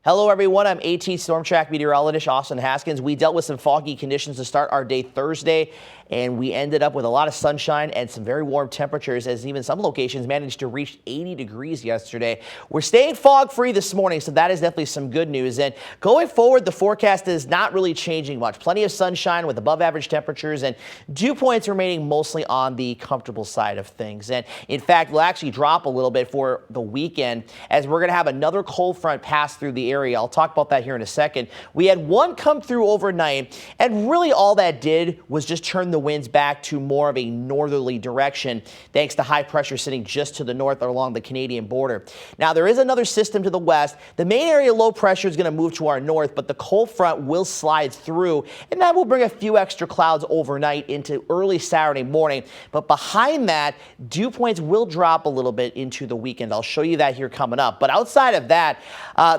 Hello, everyone. I'm AT Storm Track meteorologist Austin Haskins. We dealt with some foggy conditions to start our day Thursday, and we ended up with a lot of sunshine and some very warm temperatures, as even some locations managed to reach 80 degrees yesterday. We're staying fog-free this morning, so that is definitely some good news. And going forward, the forecast is not really changing much. Plenty of sunshine with above-average temperatures and dew points remaining mostly on the comfortable side of things. And in fact, we'll actually drop a little bit for the weekend, as we're going to have another cold front pass through the area. I'll talk about that here in a second. We had one come through overnight, and really all that did was just turn the winds back to more of a northerly direction, thanks to high pressure sitting just to the north along the Canadian border. Now, there is another system to the west. The main area low pressure is going to move to our north, but the cold front will slide through, and that will bring a few extra clouds overnight into early Saturday morning. But behind that, dew points will drop a little bit into the weekend. I'll show you that here coming up. But outside of that,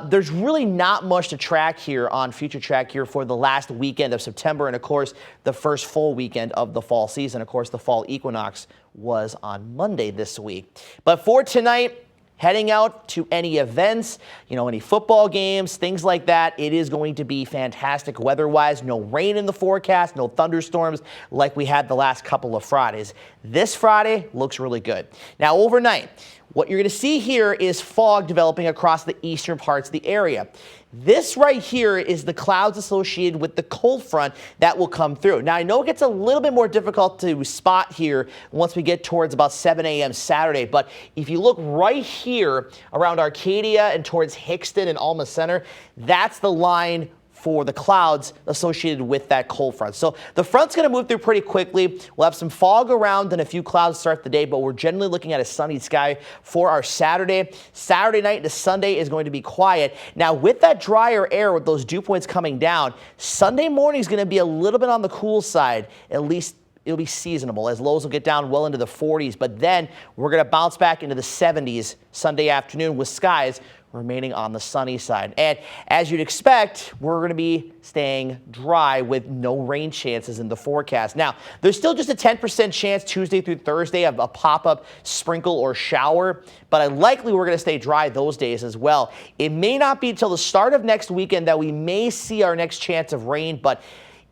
there's really not much to track here on Future Track here for the last weekend of September, and of course the first full weekend of the fall season. Of course, the fall equinox was on Monday this week. But for tonight, heading out to any events, any football games, things like that, it is going to be fantastic weather-wise. No rain in the forecast, no thunderstorms like we had the last couple of Fridays. This Friday looks really good. Now, overnight, what you're going to see here is fog developing across the eastern parts of the area. This right here is the clouds associated with the cold front that will come through. Now, I know it gets a little bit more difficult to spot here once we get towards about 7 a.m. Saturday, but if you look right here around Arcadia and towards Hickston and Alma Center, that's the line for the clouds associated with that cold front. So the front's going to move through pretty quickly. We'll have some fog around and a few clouds to start the day, but we're generally looking at a sunny sky for our Saturday. Saturday night to Sunday is going to be quiet. Now, with that drier air, with those dew points coming down, Sunday morning is going to be a little bit on the cool side, at least. It'll be seasonable, as lows will get down well into the 40s, but then we're going to bounce back into the 70s Sunday afternoon with skies remaining on the sunny side. And as you'd expect, we're going to be staying dry with no rain chances in the forecast. Now, there's still just a 10% chance Tuesday through Thursday of a pop-up sprinkle or shower, but likely we're going to stay dry those days as well. It may not be until the start of next weekend that we may see our next chance of rain, but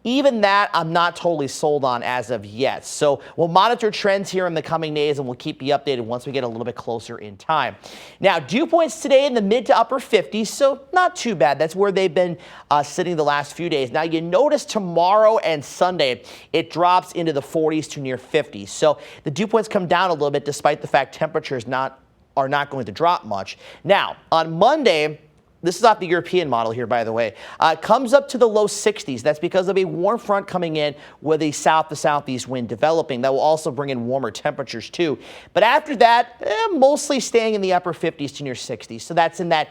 even that, I'm not totally sold on as of yet. So we'll monitor trends here in the coming days, and we'll keep you updated once we get a little bit closer in time. Now, dew points today in the mid to upper 50s, so not too bad. That's where they've been sitting the last few days. Now, you notice tomorrow and Sunday, it drops into the 40s to near 50s. So the dew points come down a little bit, despite the fact temperatures are not going to drop much. Now, on Monday, this is off the European model here, by the way. Comes up to the low 60s. That's because of a warm front coming in with a south to southeast wind developing. That will also bring in warmer temperatures too. But after that, mostly staying in the upper 50s to near 60s. So that's in that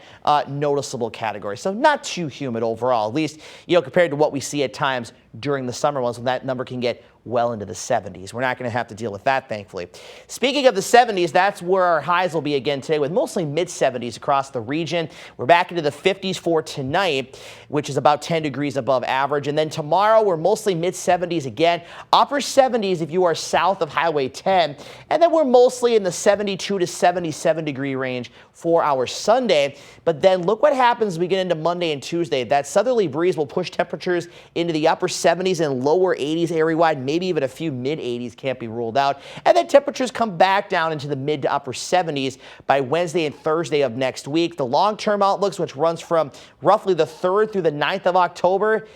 noticeable category. So not too humid overall, at least compared to what we see at times during the summer months, when that number can get well into the 70s. We're not going to have to deal with that, thankfully. Speaking of the 70s, that's where our highs will be again today, with mostly mid-70s across the region. We're back into the 50s for tonight, which is about 10 degrees above average. And then tomorrow, we're mostly mid-70s again, upper 70s if you are south of Highway 10. And then we're mostly in the 72 to 77 degree range for our Sunday. But then look what happens as we get into Monday and Tuesday. That southerly breeze will push temperatures into the upper 70s and lower 80s area-wide. Maybe even a few mid-80s can't be ruled out. And then temperatures come back down into the mid to upper 70s by Wednesday and Thursday of next week. The long-term outlooks, which runs from roughly the 3rd through the 9th of October,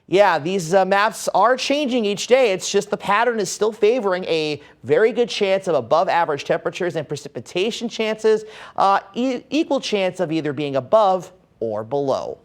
yeah, these maps are changing each day. It's just the pattern is still favoring a very good chance of above average temperatures, and precipitation chances, equal chance of either being above or below.